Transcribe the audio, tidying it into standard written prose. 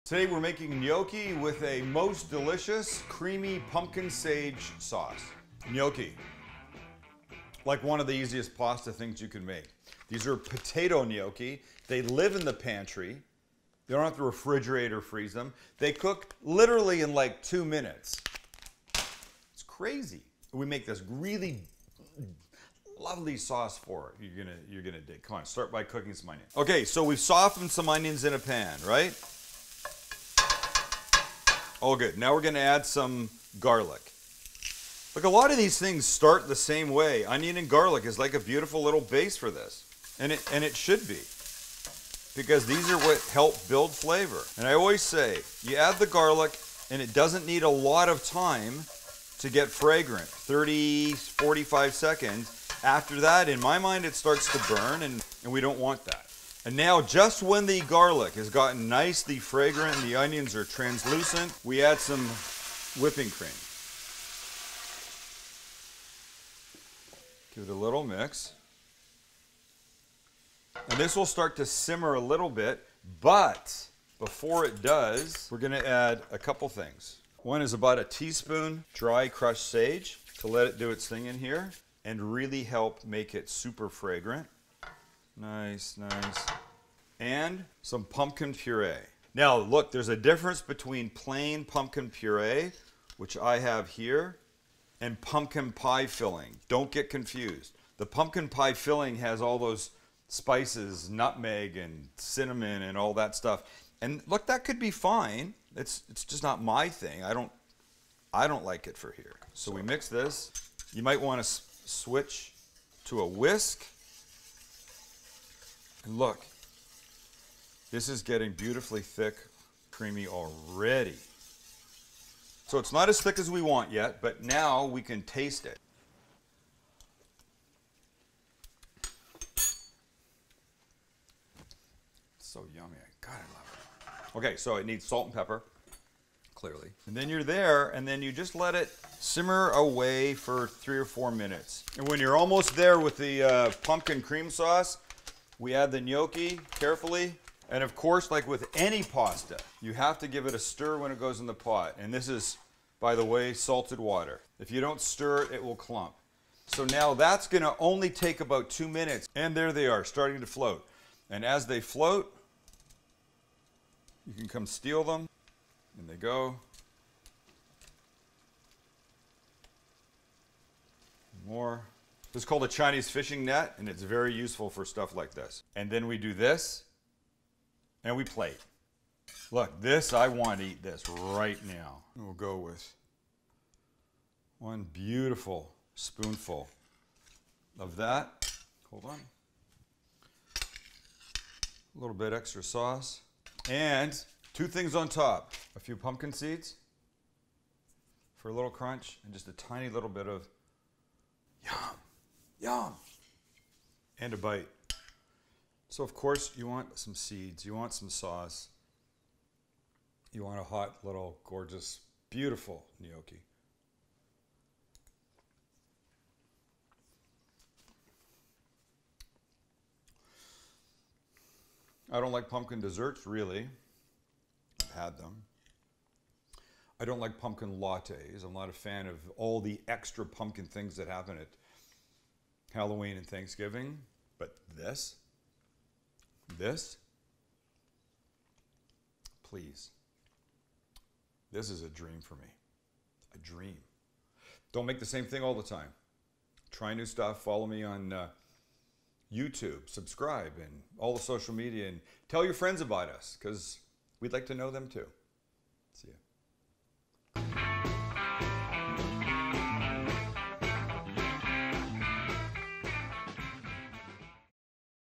Today we're making gnocchi with a most delicious, creamy pumpkin sage sauce. Gnocchi, like one of the easiest pasta things you can make. These are potato gnocchi. They live in the pantry. You don't have to refrigerate or freeze them. They cook literally in like 2 minutes. It's crazy. We make this really lovely sauce for it. You're gonna dig. Come on, start by cooking some onions. Okay, so we've softened some onions in a pan, right? All good. Now we're gonna add some garlic. Look, a lot of these things start the same way. Onion and garlic is like a beautiful little base for this. And it should be. Because these are what help build flavor. And I always say, you add the garlic and it doesn't need a lot of time to get fragrant. 30, 45 seconds. After that, in my mind, it starts to burn and we don't want that. And now, just when the garlic has gotten nicely fragrant and the onions are translucent, we add some whipping cream. Give it a little mix. And this will start to simmer a little bit, but before it does, we're going to add a couple things. One is about a teaspoon dry crushed sage to let it do its thing in here and really help make it super fragrant. Nice, nice. And some pumpkin puree. Now, look, there's a difference between plain pumpkin puree, which I have here, and pumpkin pie filling. Don't get confused. The pumpkin pie filling has all those spices, nutmeg and cinnamon and all that stuff. And look, that could be fine. It's just not my thing. I don't like it for here. So we mix this. You might want to switch to a whisk. And look, this is getting beautifully thick, creamy already. So it's not as thick as we want yet, but now we can taste it. So yummy. God, I love it. Okay, so it needs salt and pepper, clearly. And then you're there, and then you just let it simmer away for 3 or 4 minutes. And when you're almost there with the pumpkin cream sauce, we add the gnocchi carefully. And of course, like with any pasta, you have to give it a stir when it goes in the pot. And this is, by the way, salted water. If you don't stir it, it will clump. So now that's going to only take about 2 minutes. And there they are, starting to float. And as they float, you can come steal them. And they go. More. This is called a Chinese fishing net, and it's very useful for stuff like this. And then we do this, and we plate. Look, this, I want to eat this right now. And we'll go with one beautiful spoonful of that. Hold on. A little bit extra sauce. And 2 things on top. A few pumpkin seeds for a little crunch, and just a tiny little bit of yum. Yum! And a bite. So of course you want some seeds, you want some sauce, you want a hot little gorgeous, beautiful gnocchi. I don't like pumpkin desserts, really. I've had them. I don't like pumpkin lattes. I'm not a fan of all the extra pumpkin things that happen at Halloween and Thanksgiving, but this, please. This is a dream for me. A dream. Don't make the same thing all the time. Try new stuff. Follow me on YouTube. Subscribe and all the social media, and tell your friends about us because we'd like to know them too. See ya.